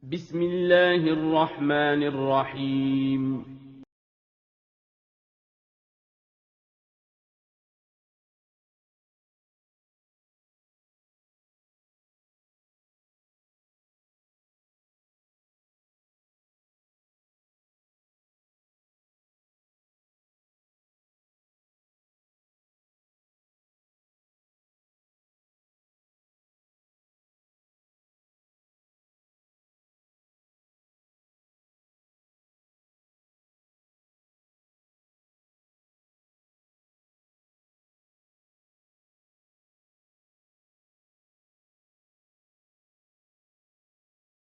بسم الله الرحمن الرحيم.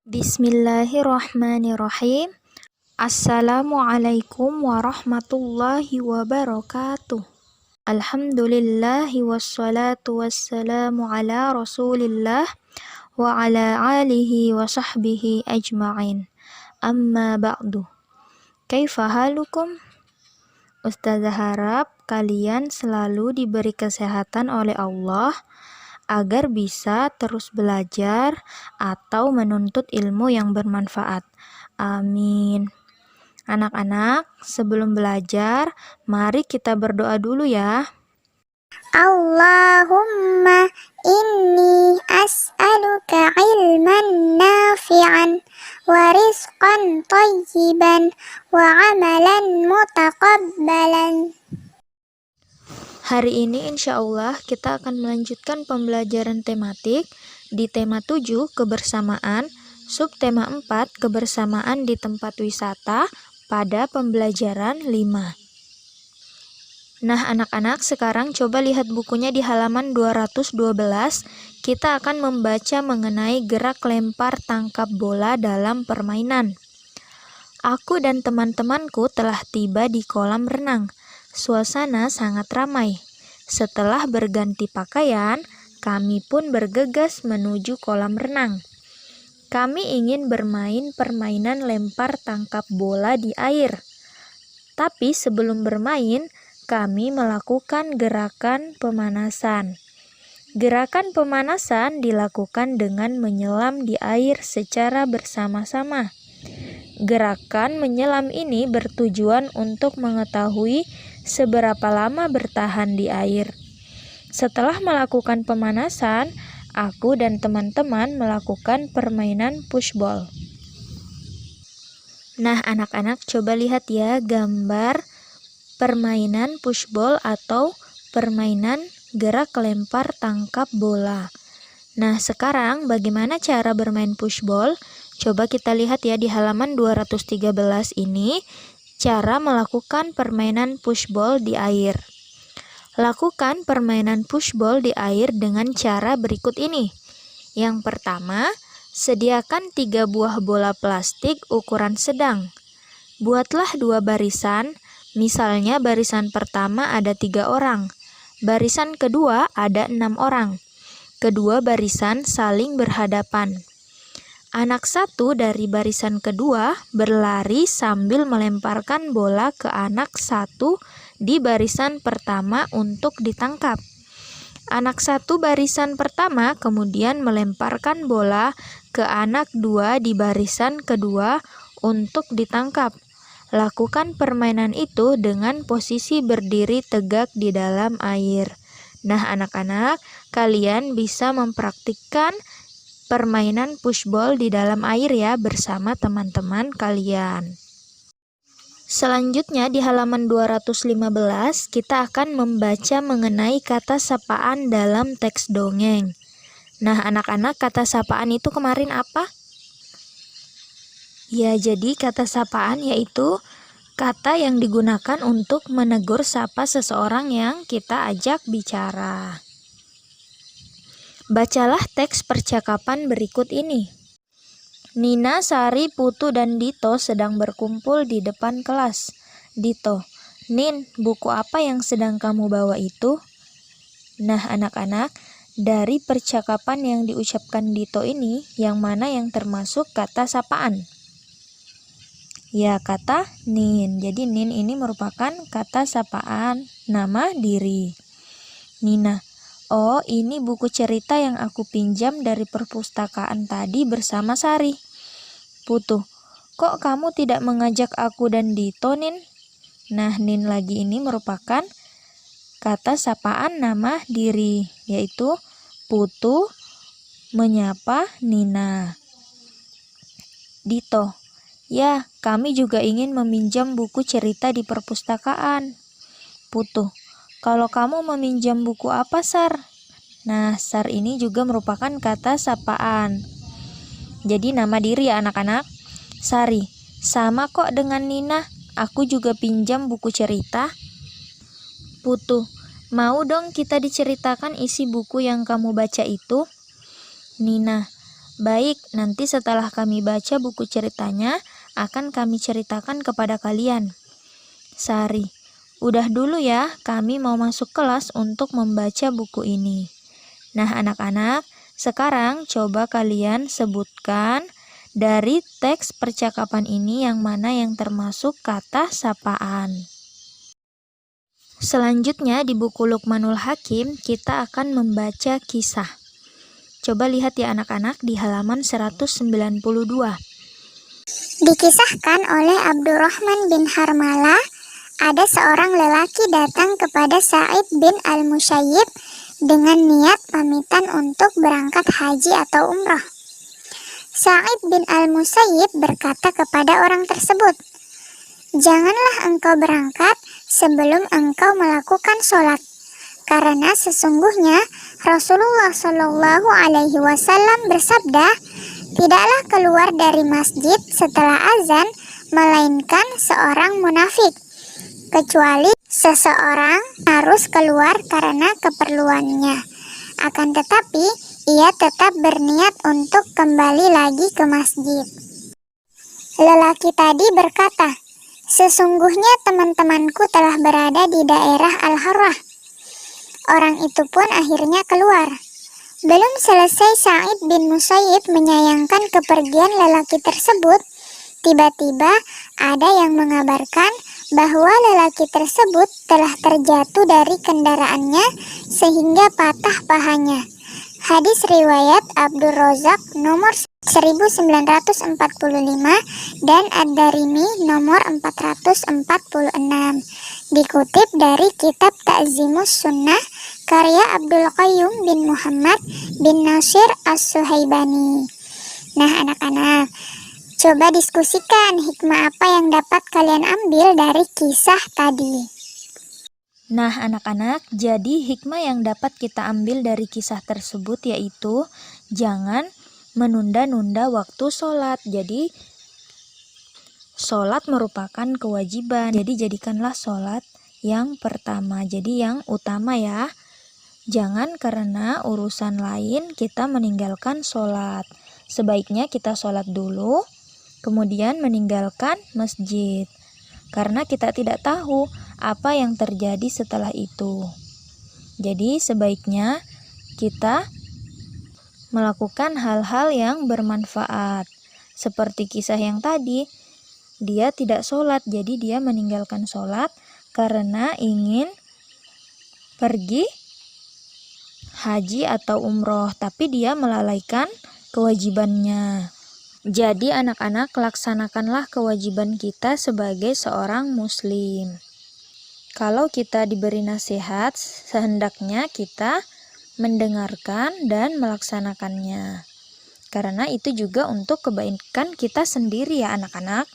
Bismillahirrahmanirrahim. Assalamualaikum warahmatullahi wabarakatuh. Alhamdulillahi wassalatu wassalamu ala rasulillah wa ala alihi wa sahbihi ajma'in. Amma ba'du. Kaifa halukum? Ustazah harap kalian selalu diberi kesehatan oleh Allah agar bisa terus belajar atau menuntut ilmu yang bermanfaat. Amin. Anak-anak, sebelum belajar, mari kita berdoa dulu ya. Allahumma inni as'aluka ilman nafi'an wa rizqan tayyiban wa amalan mutaqabbalan. Hari ini insya Allah kita akan melanjutkan pembelajaran tematik di tema 7 kebersamaan, subtema 4 kebersamaan di tempat wisata pada pembelajaran 5. Nah anak-anak, sekarang coba lihat bukunya di halaman 212. Kita akan membaca mengenai gerak lempar tangkap bola dalam permainan. Aku dan teman-temanku telah tiba di kolam renang. Suasana sangat ramai. Setelah berganti pakaian, kami pun bergegas menuju kolam renang. Kami ingin bermain permainan lempar tangkap bola di air. Tapi sebelum bermain, kami melakukan gerakan pemanasan. Gerakan pemanasan dilakukan dengan menyelam di air secara bersama-sama. Gerakan menyelam ini bertujuan untuk mengetahui seberapa lama bertahan di air. Setelah melakukan pemanasan, aku dan teman-teman melakukan permainan pushball. Nah, anak-anak coba lihat ya gambar permainan pushball atau permainan gerak lempar tangkap bola. Nah, sekarang bagaimana cara bermain pushball? Coba kita lihat ya di halaman 213 ini, cara melakukan permainan pushball di air. Lakukan permainan pushball di air dengan cara berikut ini. Yang pertama, sediakan 3 buah bola plastik ukuran sedang. Buatlah 2 barisan, misalnya barisan pertama ada 3 orang, barisan kedua ada 6 orang. Kedua barisan saling berhadapan. Anak satu dari barisan kedua berlari sambil melemparkan bola ke anak satu di barisan pertama untuk ditangkap. Anak satu barisan pertama kemudian melemparkan bola ke anak dua di barisan kedua untuk ditangkap. Lakukan permainan itu dengan posisi berdiri tegak di dalam air. Nah, anak-anak, kalian bisa mempraktikkan permainan pushball di dalam air ya bersama teman-teman kalian. Selanjutnya di halaman 215 kita akan membaca mengenai kata sapaan dalam teks dongeng. Nah, anak-anak, kata sapaan itu kemarin apa? Ya, jadi kata sapaan yaitu kata yang digunakan untuk menegur sapa seseorang yang kita ajak bicara. Bacalah teks percakapan berikut ini. Nina, Sari, Putu, dan Dito sedang berkumpul di depan kelas. Dito, Nin, buku apa yang sedang kamu bawa itu? Nah, anak-anak, dari percakapan yang diucapkan Dito ini, yang mana yang termasuk kata sapaan? Ya, kata Nin. Jadi Nin ini merupakan kata sapaan, nama diri. Nina, oh ini buku cerita yang aku pinjam dari perpustakaan tadi bersama Sari. Putu, kok kamu tidak mengajak aku dan Dito, Nin? Nah, Nin lagi ini merupakan kata sapaan nama diri, yaitu Putu menyapa Nina. Dito, ya, kami juga ingin meminjam buku cerita di perpustakaan. Putu, kalau kamu meminjam buku apa, Sar? Nah, Sar ini juga merupakan kata sapaan. Jadi nama diri ya anak-anak. Sari, sama kok dengan Nina. Aku juga pinjam buku cerita. Putu, mau dong kita diceritakan isi buku yang kamu baca itu? Nina, baik, nanti setelah kami baca buku ceritanya, akan kami ceritakan kepada kalian. Sari, udah dulu ya, kami mau masuk kelas untuk membaca buku ini. Nah anak-anak, sekarang coba kalian sebutkan dari teks percakapan ini yang mana yang termasuk kata sapaan. Selanjutnya di buku Luqmanul Hakim kita akan membaca kisah. Coba lihat ya anak-anak di halaman 192. Dikisahkan oleh Abdurrahman bin Harmalah, ada seorang lelaki datang kepada Sa'id bin al-Musayyib dengan niat pamitan untuk berangkat haji atau umrah. Sa'id bin al-Musayyib berkata kepada orang tersebut, "Janganlah engkau berangkat sebelum engkau melakukan sholat, karena sesungguhnya Rasulullah Shallallahu Alaihi Wasallam bersabda, tidaklah keluar dari masjid setelah azan melainkan seorang munafik, kecuali seseorang harus keluar karena keperluannya. Akan tetapi ia tetap berniat untuk kembali lagi ke masjid." Lelaki tadi berkata, "Sesungguhnya teman-temanku telah berada di daerah Al-Harrah." Orang itu pun akhirnya keluar. Belum selesai Sa'id bin Musayyib menyayangkan kepergian lelaki tersebut, tiba-tiba ada yang mengabarkan bahwa lelaki tersebut telah terjatuh dari kendaraannya sehingga patah pahanya. Hadis riwayat Abdur Razak nomor 1945 dan Ad-Darimi nomor 446. Dikutip dari kitab Ta'zimus Sunnah karya Abdul Qayyum bin Muhammad bin Nasir As-Suhaibani. Nah anak-anak, coba diskusikan hikmah apa yang dapat kalian ambil dari kisah tadi. Nah anak-anak, jadi hikmah yang dapat kita ambil dari kisah tersebut yaitu jangan menunda-nunda waktu sholat. Jadi sholat merupakan kewajiban, jadi jadikanlah sholat yang pertama, jadi yang utama ya. Jangan karena urusan lain kita meninggalkan sholat. Sebaiknya kita sholat dulu, kemudian meninggalkan masjid, karena kita tidak tahu apa yang terjadi setelah itu. Jadi sebaiknya kita melakukan hal-hal yang bermanfaat. Seperti kisah yang tadi, dia tidak sholat, jadi dia meninggalkan sholat karena ingin pergi haji atau umroh, tapi dia melalaikan kewajibannya. Jadi anak-anak, laksanakanlah kewajiban kita sebagai seorang muslim. Kalau kita diberi nasihat, sehendaknya kita mendengarkan dan melaksanakannya. Karena itu juga untuk kebaikan kita sendiri ya anak-anak.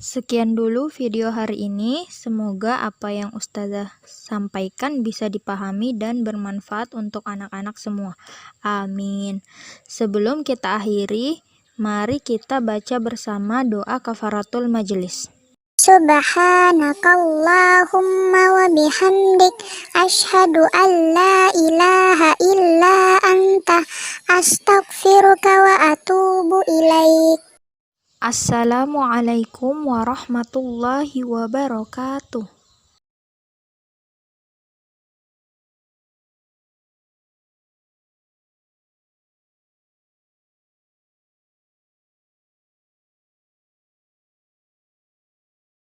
Sekian dulu video hari ini. Semoga apa yang Ustazah sampaikan bisa dipahami dan bermanfaat untuk anak-anak semua. Amin. Sebelum kita akhiri, mari kita baca bersama doa kafaratul majelis. Subhanakallahumma wa bihamdik asyhadu an la ilaha illa anta astaghfiruka wa atubu ilaik. Assalamualaikum warahmatullahi wabarakatuh.